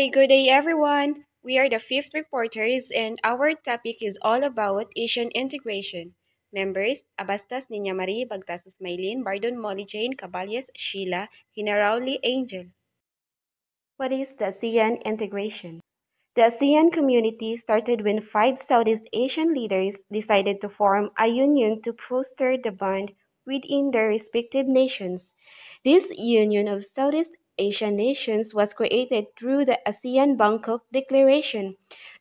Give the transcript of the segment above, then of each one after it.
Hi, good day everyone. We are the fifth reporters and our topic is all about Asian integration. Members, Abastas, Niña Marie, Bagtasos, MyLene, Bardon, MoLLu Jean, CabaLLes, SheiLa, GenerauLe, Angel. What is the ASEAN integration? The ASEAN community started when five Southeast Asian leaders decided to form a union to foster the bond within their respective nations. This union of Southeast Asian nations was created through the ASEAN Bangkok Declaration.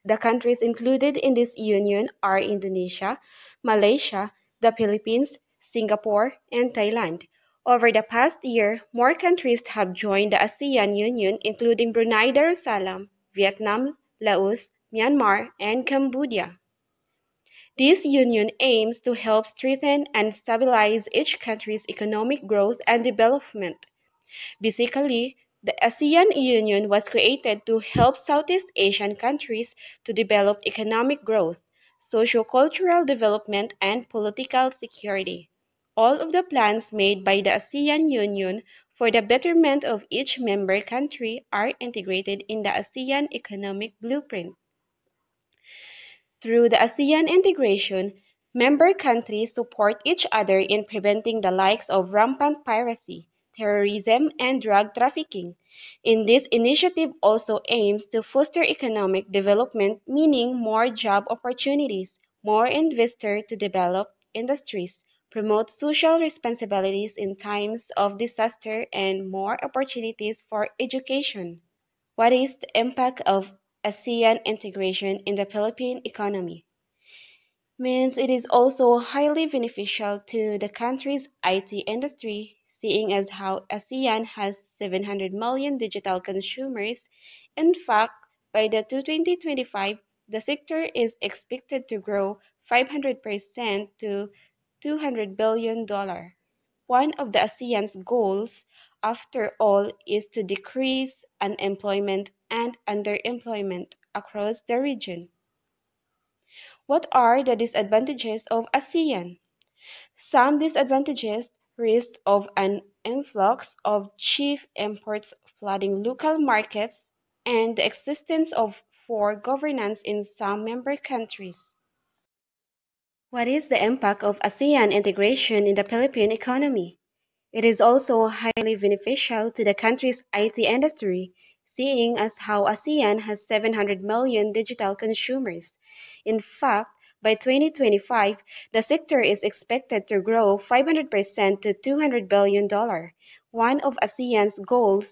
The countries included in this union are Indonesia, Malaysia, the Philippines, Singapore, and Thailand. Over the past year, more countries have joined the ASEAN Union, including Brunei Darussalam, Vietnam, Laos, Myanmar, and Cambodia. This union aims to help strengthen and stabilize each country's economic growth and development. Basically, the ASEAN Union was created to help Southeast Asian countries to develop economic growth, socio-cultural development, and political security. All of the plans made by the ASEAN Union for the betterment of each member country are integrated in the ASEAN Economic Blueprint. Through the ASEAN integration, member countries support each other in preventing the likes of rampant piracy, terrorism, and drug trafficking. This initiative also aims to foster economic development, meaning more job opportunities, more investors to develop industries, promote social responsibilities in times of disaster, and more opportunities for education. What is the impact of ASEAN integration in the Philippine economy? Means it is also highly beneficial to the country's IT industry, seeing as how ASEAN has 700 million digital consumers. In fact, by the 2025, the sector is expected to grow 500% to $200 billion. One of the ASEAN's goals, after all, is to decrease unemployment and underemployment across the region. What are the disadvantages of ASEAN? Some disadvantages: risk of an influx of cheap imports flooding local markets, and the existence of poor governance in some member countries. What is the impact of ASEAN integration in the Philippine economy? It is also highly beneficial to the country's IT industry, seeing as how ASEAN has 700 million digital consumers. In fact, by 2025, the sector is expected to grow 500% to $200 billion. One of ASEAN's goals,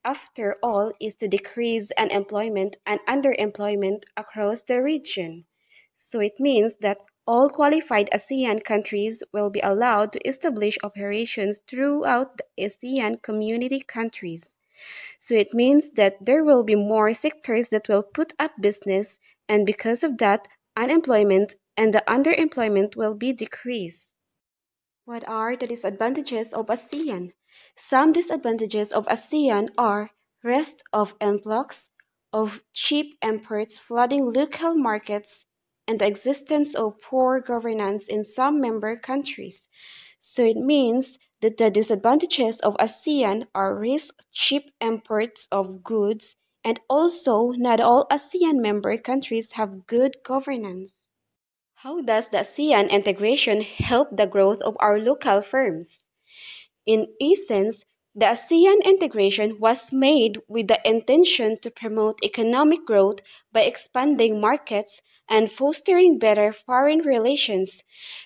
after all, is to decrease unemployment and underemployment across the region. So it means that all qualified ASEAN countries will be allowed to establish operations throughout the ASEAN community countries. So it means that there will be more sectors that will put up business, and because of that, unemployment and the underemployment will be decreased. What are the disadvantages of ASEAN? Some disadvantages of ASEAN are risk of influx of cheap imports flooding local markets, and the existence of poor governance in some member countries. So it means that the disadvantages of ASEAN are risk cheap imports of goods, and also not all ASEAN member countries have good governance. How does the ASEAN integration help the growth of our local firms? In essence, the ASEAN integration was made with the intention to promote economic growth by expanding markets and fostering better foreign relations.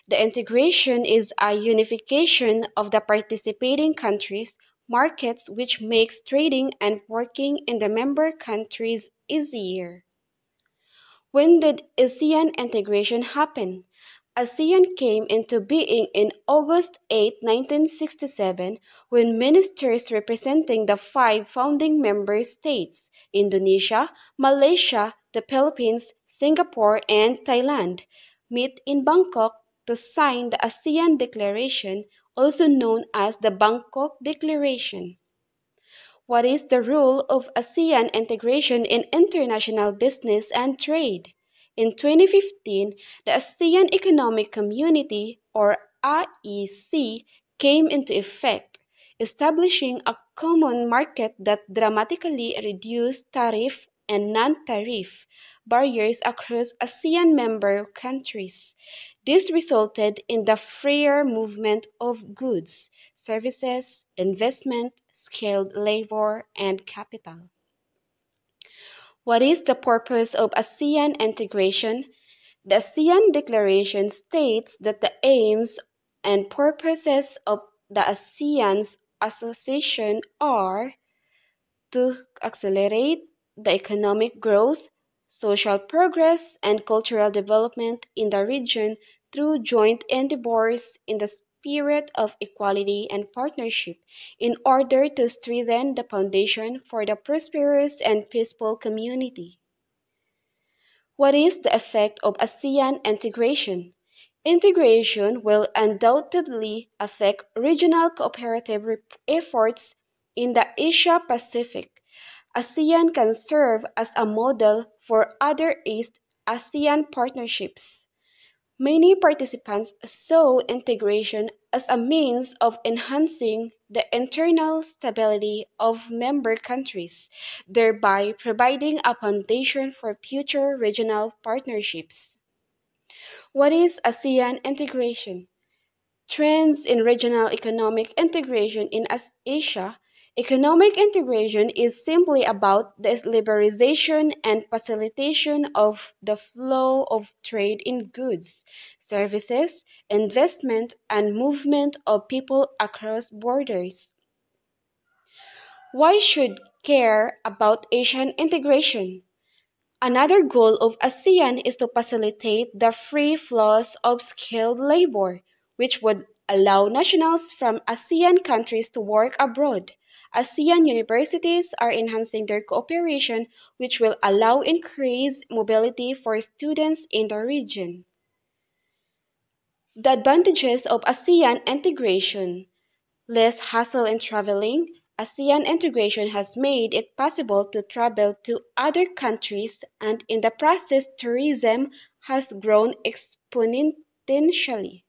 The integration is a unification of the participating countries' markets, which makes trading and working in the member countries easier. When did ASEAN integration happen? ASEAN came into being in August 8, 1967, when ministers representing the five founding member states, Indonesia, Malaysia, the Philippines, Singapore, and Thailand, met in Bangkok to sign the ASEAN Declaration, also known as the Bangkok Declaration. What is the role of ASEAN integration in international business and trade? In 2015, the ASEAN Economic Community, or AEC, came into effect, establishing a common market that dramatically reduced tariff and non-tariff barriers across ASEAN member countries. This resulted in the freer movement of goods, services, investment, skilled labor, and capital. What is the purpose of ASEAN integration? The ASEAN Declaration states that the aims and purposes of the ASEAN's association are to accelerate the economic growth, social progress, and cultural development in the region through joint endeavors in the spirit of equality and partnership, in order to strengthen the foundation for the prosperous and peaceful community. What is the effect of ASEAN integration? Integration will undoubtedly affect regional cooperative efforts in the Asia Pacific. ASEAN can serve as a model for other East ASEAN partnerships. Many participants saw integration as a means of enhancing the internal stability of member countries, thereby providing a foundation for future regional partnerships. What is ASEAN integration? Trends in regional economic integration in Asia. Economic integration is simply about the liberalization and facilitation of the flow of trade in goods, services, investment, and movement of people across borders. Why should care about Asian integration? Another goal of ASEAN is to facilitate the free flows of skilled labor, which would allow nationals from ASEAN countries to work abroad. ASEAN universities are enhancing their cooperation, which will allow increased mobility for students in the region. The advantages of ASEAN integration: less hassle in traveling. ASEAN integration has made it possible to travel to other countries, and in the process, tourism has grown exponentially.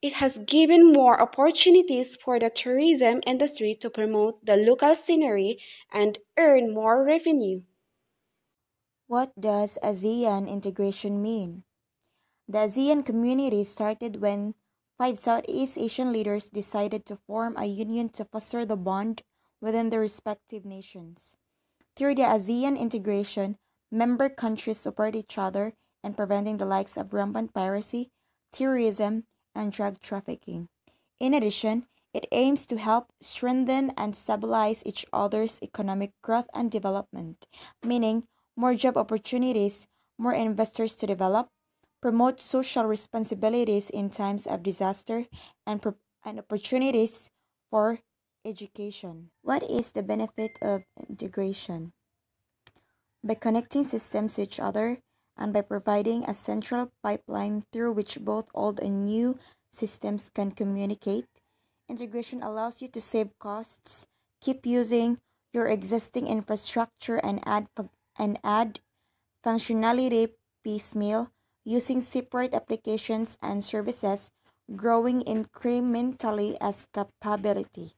It has given more opportunities for the tourism industry to promote the local scenery and earn more revenue. What does ASEAN integration mean? The ASEAN community started when five Southeast Asian leaders decided to form a union to foster the bond within their respective nations. Through the ASEAN integration, member countries support each other in preventing the likes of rampant piracy, terrorism, and drug trafficking. In addition, it aims to help strengthen and stabilize each other's economic growth and development, meaning more job opportunities, more investors to develop, promote social responsibilities in times of disaster, and opportunities for education. What is the benefit of integration? By connecting systems to each other and by providing a central pipeline through which both old and new systems can communicate, integration allows you to save costs, keep using your existing infrastructure, and add functionality piecemeal, using separate applications and services, growing incrementally as capability.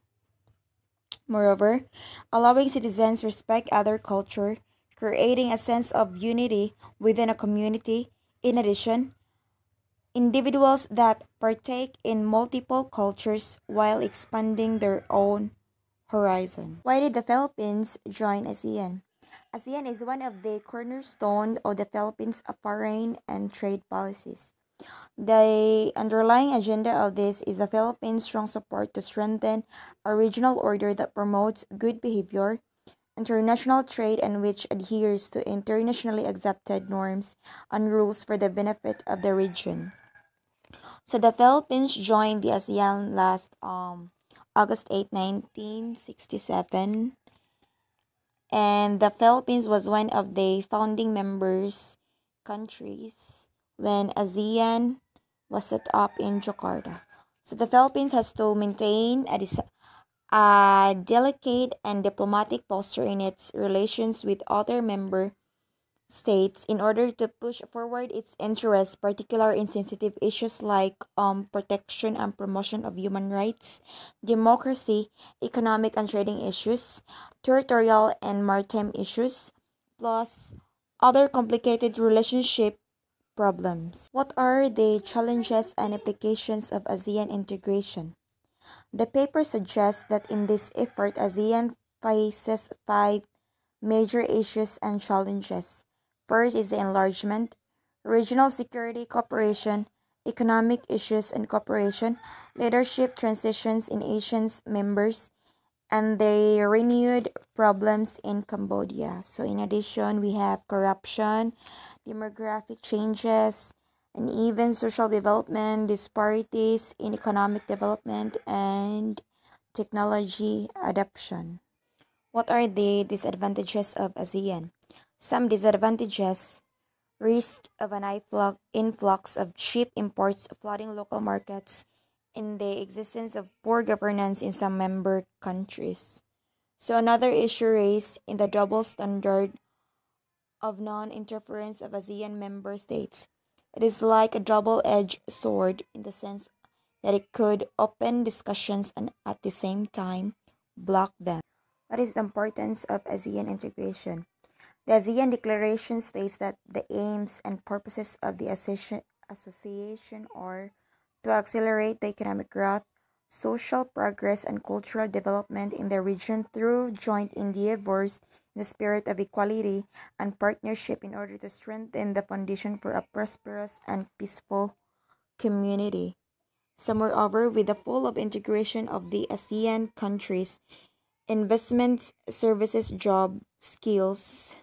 Moreover, allowing citizens respect other culture, creating a sense of unity within a community. In addition, individuals that partake in multiple cultures while expanding their own horizon. Why did the Philippines join ASEAN? ASEAN is one of the cornerstone of the Philippines' foreign and trade policies. The underlying agenda of this is the Philippines' strong support to strengthen a regional order that promotes good behavior, international trade, and which adheres to internationally accepted norms and rules for the benefit of the region. So the Philippines joined the ASEAN last August 8, 1967, and the Philippines was one of the founding members countries when ASEAN was set up in Jakarta. So the Philippines has to maintain a delicate and diplomatic posture in its relations with other member states in order to push forward its interests, particularly in sensitive issues like protection and promotion of human rights, democracy, economic and trading issues, territorial and maritime issues, plus other complicated relationship problems. What are the challenges and implications of ASEAN integration? The paper suggests that in this effort, ASEAN faces five major issues and challenges. First is the enlargement, regional security cooperation, economic issues and cooperation, leadership transitions in Asian members, and the renewed problems in Cambodia. So, in addition, we have corruption, demographic changes, uneven social development, disparities in economic development, and technology adoption. What are the disadvantages of ASEAN? Some disadvantages: risk of an influx of cheap imports flooding local markets, and the existence of poor governance in some member countries. So another issue raised in the double standard of non-interference of ASEAN member states. It is like a double-edged sword in the sense that it could open discussions and at the same time block them. What is the importance of ASEAN integration? The ASEAN Declaration states that the aims and purposes of the association are to accelerate the economic growth, social progress, and cultural development in the region through joint endeavors in the spirit of equality and partnership in order to strengthen the foundation for a prosperous and peaceful community. So, moreover, with the full of integration of the ASEAN countries, investments, services, job, skills,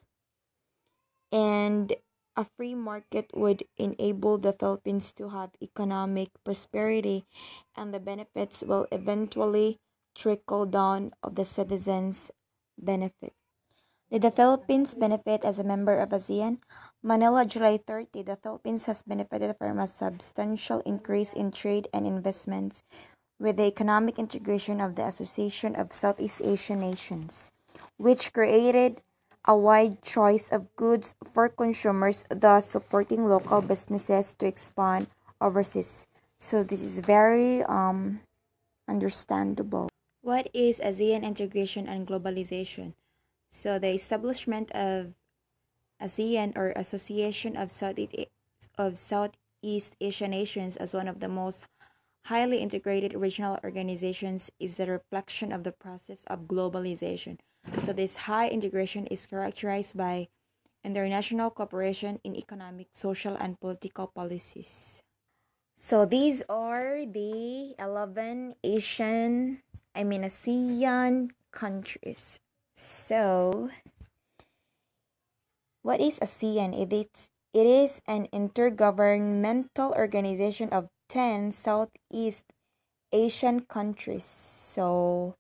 and a free market would enable the Philippines to have economic prosperity, and the benefits will eventually trickle down of the citizens' benefit. Did the Philippines benefit as a member of ASEAN? Manila, July 30. The Philippines has benefited from a substantial increase in trade and investments with the economic integration of the Association of Southeast Asian Nations, which created a wide choice of goods for consumers, thus supporting local businesses to expand overseas. So this is very understandable. What is ASEAN integration and globalization? So the establishment of ASEAN, or Association of Southeast Asian Nations, as one of the most highly integrated regional organizations, is the reflection of the process of globalization. So this high integration is characterized by international cooperation in economic, social, and political policies. So these are the 11 ASEAN countries. So what is ASEAN? It is an intergovernmental organization of 10 Southeast Asian countries. So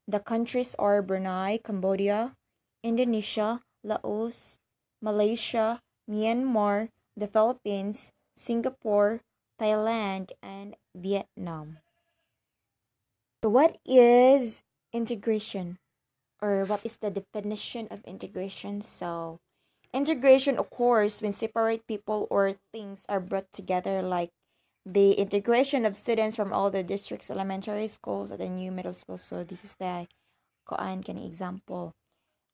the countries are Brunei, Cambodia, Indonesia, Laos, Malaysia, Myanmar, the Philippines, Singapore, Thailand, and Vietnam. So what is integration? Or what is the definition of integration? So integration occurs when separate people or things are brought together, like the integration of students from all the district's elementary schools at the new middle school. So this is the koan can example.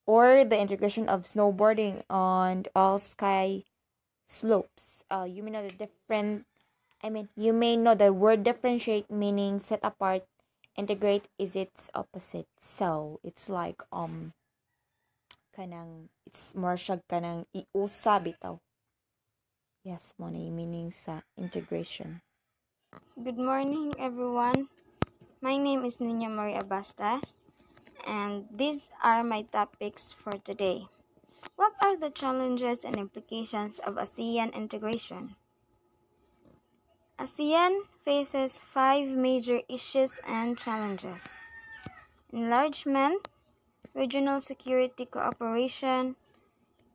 Or the integration of snowboarding on all ski slopes. You may know the word differentiate, meaning set apart. Integrate is its opposite. So it's like it's more siya kanang iusa bitaw. Yes, mo na yung meaning sa integration. Good morning, everyone. My name is Nina Marie Abastas, and these are my topics for today. What are the challenges and implications of ASEAN integration? ASEAN faces five major issues and challenges: enlargement, regional security cooperation,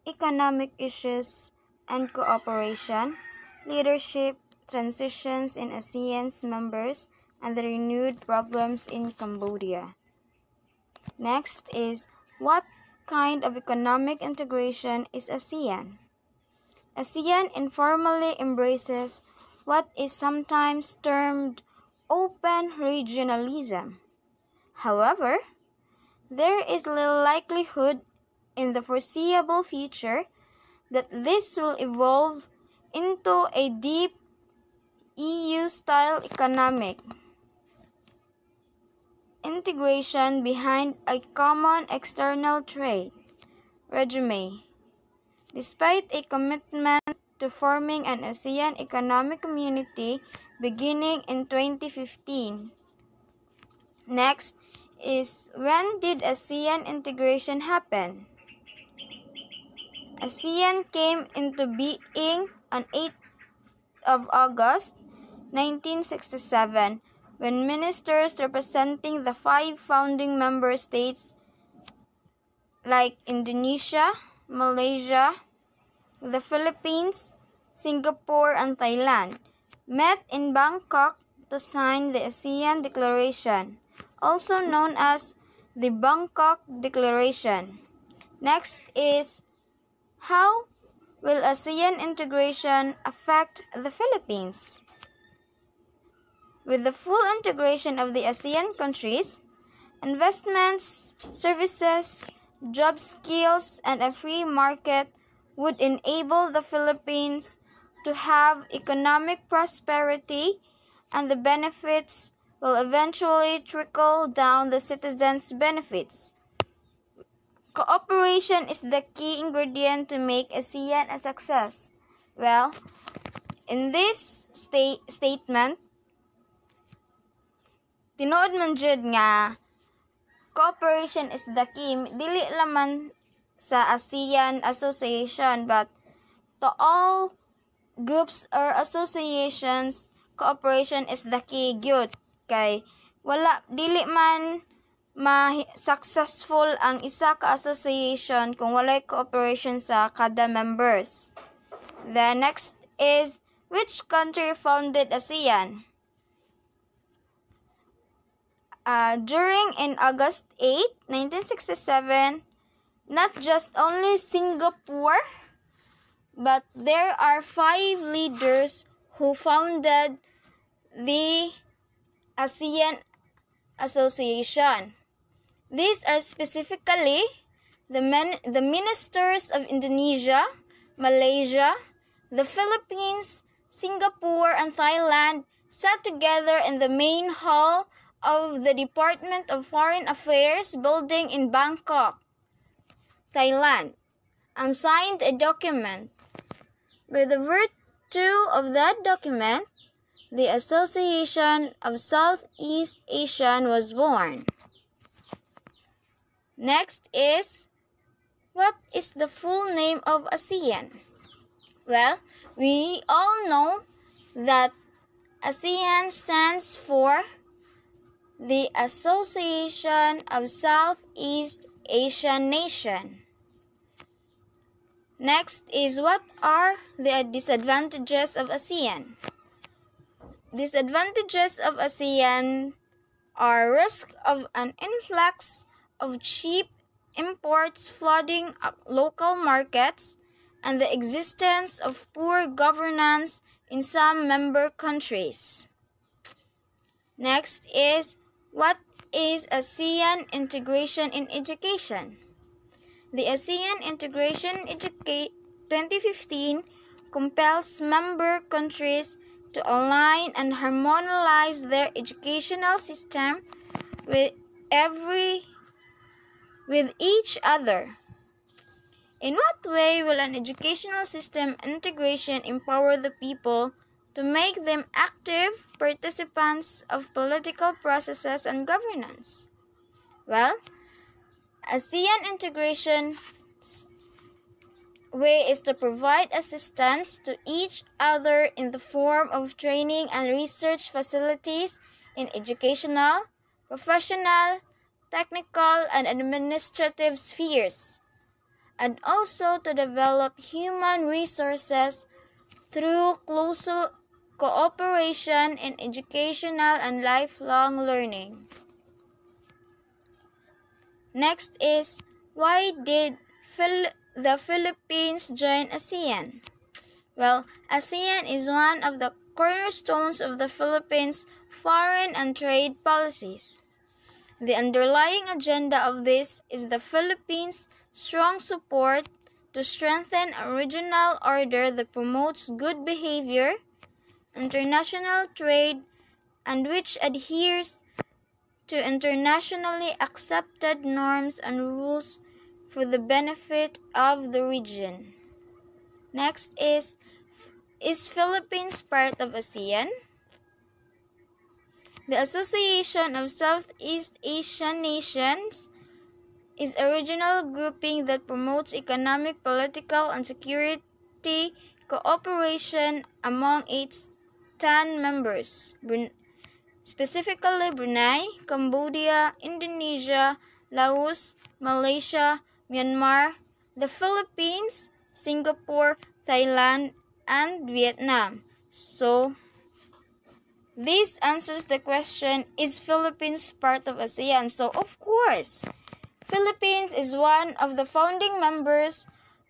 economic issues and cooperation, leadership transitions in ASEAN's members, and the renewed problems in Cambodia. Next is, what kind of economic integration is ASEAN. ASEAN informally embraces what is sometimes termed open regionalism. However, there is little likelihood in the foreseeable future that this will evolve into a deep EU-style economic integration behind a common external trade regime. Despite a commitment to forming an ASEAN economic community beginning in 2015. Next is, when did ASEAN integration happen? ASEAN came into being on 8th of August 1967 when ministers representing the 5 founding member states like Indonesia, Malaysia, the Philippines, Singapore, and Thailand met in Bangkok to sign the ASEAN Declaration, also known as the Bangkok Declaration. Next is, how will ASEAN integration affect the Philippines? With the full integration of the ASEAN countries, investments, services, job skills, and a free market would enable the Philippines to have economic prosperity, and the benefits will eventually trickle down the citizens' benefits. Cooperation is the key ingredient to make ASEAN a success. Well, in this statement, tinuod man jud nga cooperation is the key. Dili laman sa ASEAN Association, but to all groups or associations, cooperation is the key gyud. Kay wala, dili man successful ang isa ka association kung walay cooperation sa kada members. The next is, which country founded ASEAN? During in August 8, 1967, not just only Singapore, but there are 5 leaders who founded the ASEAN Association. These are specifically the ministers of Indonesia, Malaysia, the Philippines, Singapore, and Thailand sat together in the main hall of the Department of Foreign Affairs building in Bangkok, Thailand, and signed a document. By the virtue of that document, the Association of Southeast Asia was born. Next is, what is the full name of ASEAN? Well, we all know that ASEAN stands for the Association of Southeast Asian Nations. Next is, what are the disadvantages of ASEAN? Disadvantages of ASEAN are risk of an influx of cheap imports flooding local markets, and the existence of poor governance in some member countries. Next is, what is ASEAN integration in education? The ASEAN Integration 2015 compels member countries to align and harmonize their educational system with each other. In what way will an educational system integration empower the people to make them active participants of political processes and governance? Well, ASEAN integration way is to provide assistance to each other in the form of training and research facilities in educational, professional, technical, and administrative spheres, and also to develop human resources through close cooperation in educational and lifelong learning. Next is, Why did the Philippines join ASEAN? Well, ASEAN is one of the cornerstones of the Philippines' foreign and trade policies. The underlying agenda of this is the Philippines' strong support to strengthen a regional order that promotes good behavior, international trade, and which adheres to internationally accepted norms and rules for the benefit of the region. Next is Philippines part of ASEAN? The Association of Southeast Asian Nations is a regional grouping that promotes economic, political, and security cooperation among its 10 members, specifically Brunei, Cambodia, Indonesia, Laos, Malaysia, Myanmar, the Philippines, Singapore, Thailand, and Vietnam. So, this answers the question, is Philippines part of ASEAN? So, of course, Philippines is one of the founding members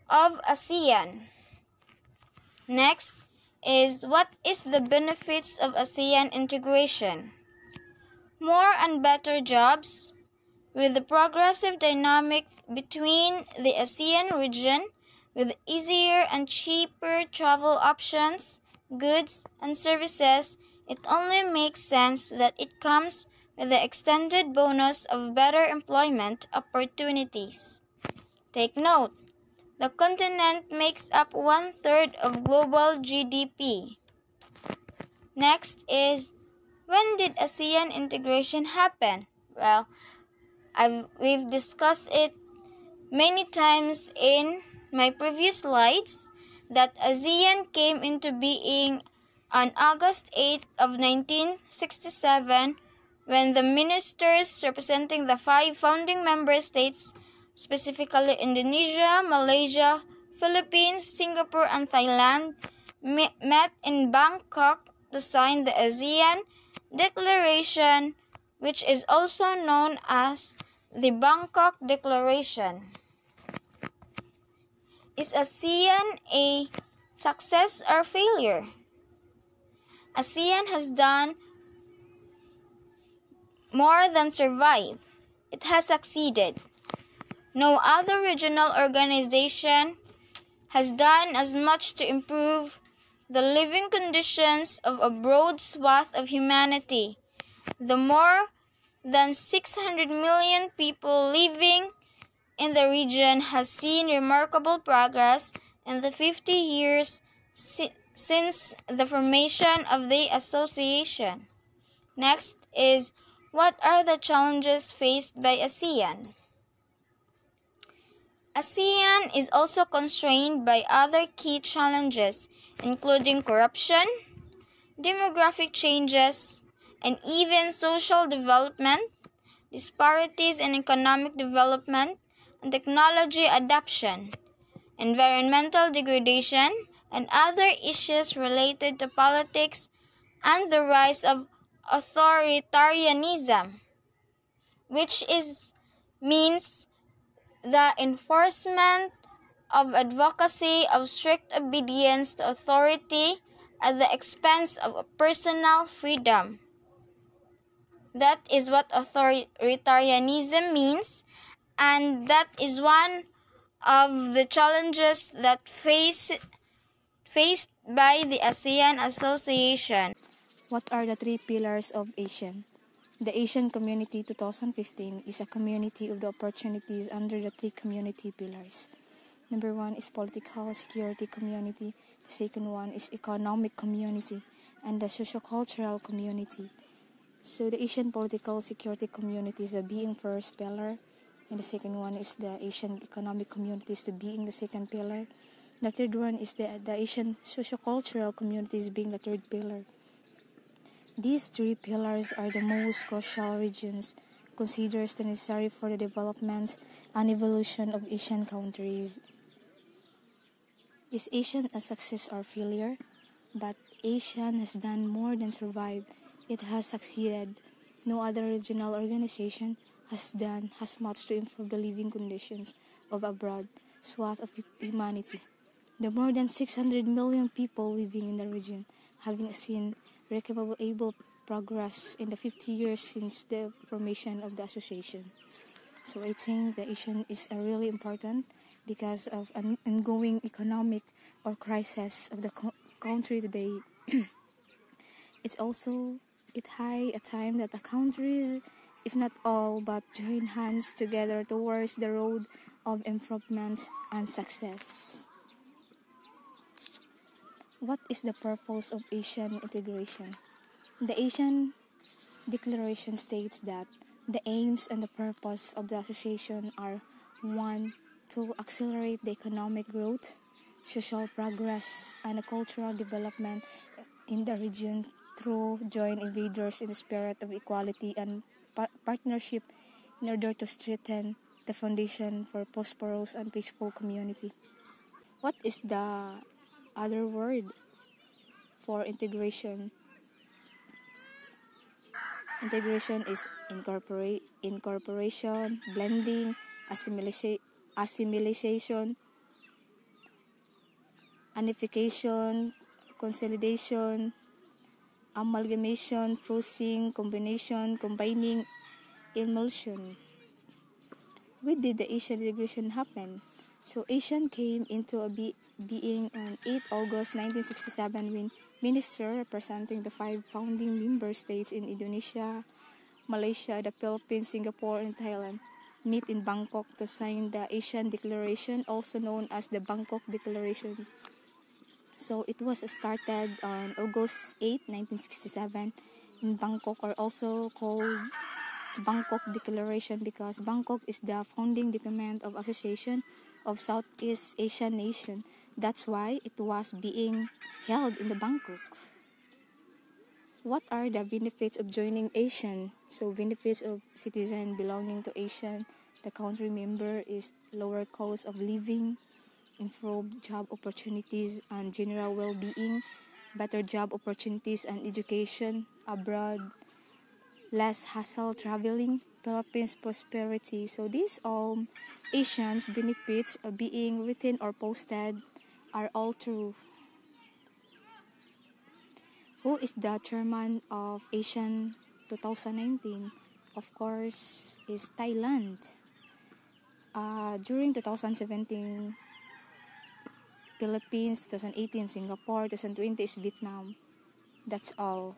of ASEAN. Next is, what is the benefits of ASEAN integration? More and better jobs. With the progressive dynamic between the ASEAN region, with easier and cheaper travel options, goods, and services, it only makes sense that it comes with the extended bonus of better employment opportunities. Take note, the continent makes up 1/3 of global GDP. Next is, when did ASEAN integration happen? Well, we've discussed it many times in my previous slides that ASEAN came into being on August 8 of 1967 when the ministers representing the 5 founding member states, specifically Indonesia, Malaysia, Philippines, Singapore, and Thailand, met in Bangkok to sign the ASEAN Declaration, which is also known as the Bangkok Declaration. Is ASEAN a success or failure? ASEAN has done more than survive. It has succeeded. No other regional organization has done as much to improve the living conditions of a broad swath of humanity. The more than 600 million people living in the region has seen remarkable progress in the 50 years since the formation of the association. Next is, what are the challenges faced by ASEAN? ASEAN is also constrained by other key challenges, including corruption, demographic changes, and even social development, disparities in economic development, and technology adoption, environmental degradation, and other issues related to politics, and the rise of authoritarianism, which means the enforcement of advocacy of strict obedience to authority at the expense of personal freedom. That is what authoritarianism means, and that is one of the challenges that faced by the ASEAN Association. What are the 3 pillars of ASEAN? The Asian Community 2015 is a community of the opportunities under the 3 community pillars. Number 1 is political security community, the second one is economic community, and the sociocultural community. So the Asian political security community is the being first pillar, and the second one is the Asian economic community is the being the second pillar. The third one is the Asian sociocultural communities being the third pillar. These 3 pillars are the most crucial regions considered necessary for the development and evolution of Asian countries. Is ASEAN a success or failure? But ASEAN has done more than survive. It has succeeded. No other regional organization has much to improve the living conditions of a broad swath of humanity. The more than 600 million people living in the region having seen remarkable progress in the 50 years since the formation of the association. So I think the ASEAN is really important because of an ongoing economic or crisis of the country today. It high a time that the countries, if not all, but join hands together towards the road of improvement and success. What is the purpose of ASEAN integration? The ASEAN Declaration states that the aims and the purpose of the association are 1. To accelerate the economic growth, social progress, and cultural development in the region through joint endeavors in the spirit of equality and partnership in order to strengthen the foundation for prosperous and peaceful community. What is the other word for integration? Integration is incorporation, blending, assimilation, unification, consolidation, amalgamation, fusing, combination, combining, emulsion. When did the ASEAN integration happen? So ASEAN came into a being on 8 August 1967 when ministers representing the 5 founding member states in Indonesia, Malaysia, the Philippines, Singapore, and Thailand meet in Bangkok to sign the ASEAN Declaration, also known as the Bangkok Declaration. So it was started on August 8, 1967 in Bangkok, or also called Bangkok Declaration because Bangkok is the founding document of Association of Southeast Asian Nation. That's why it was being held in the Bangkok. What are the benefits of joining ASEAN? So benefits of citizen belonging to ASEAN, the country member is lower cost of living, improved job opportunities and general well-being, better job opportunities and education abroad, less hassle traveling, Philippines prosperity. So these all ASEAN's benefits of being written or posted are all true. Who is the chairman of ASEAN 2019? Of course, is Thailand. During 2017, Philippines, 2018, Singapore, 2020 is Vietnam. That's all.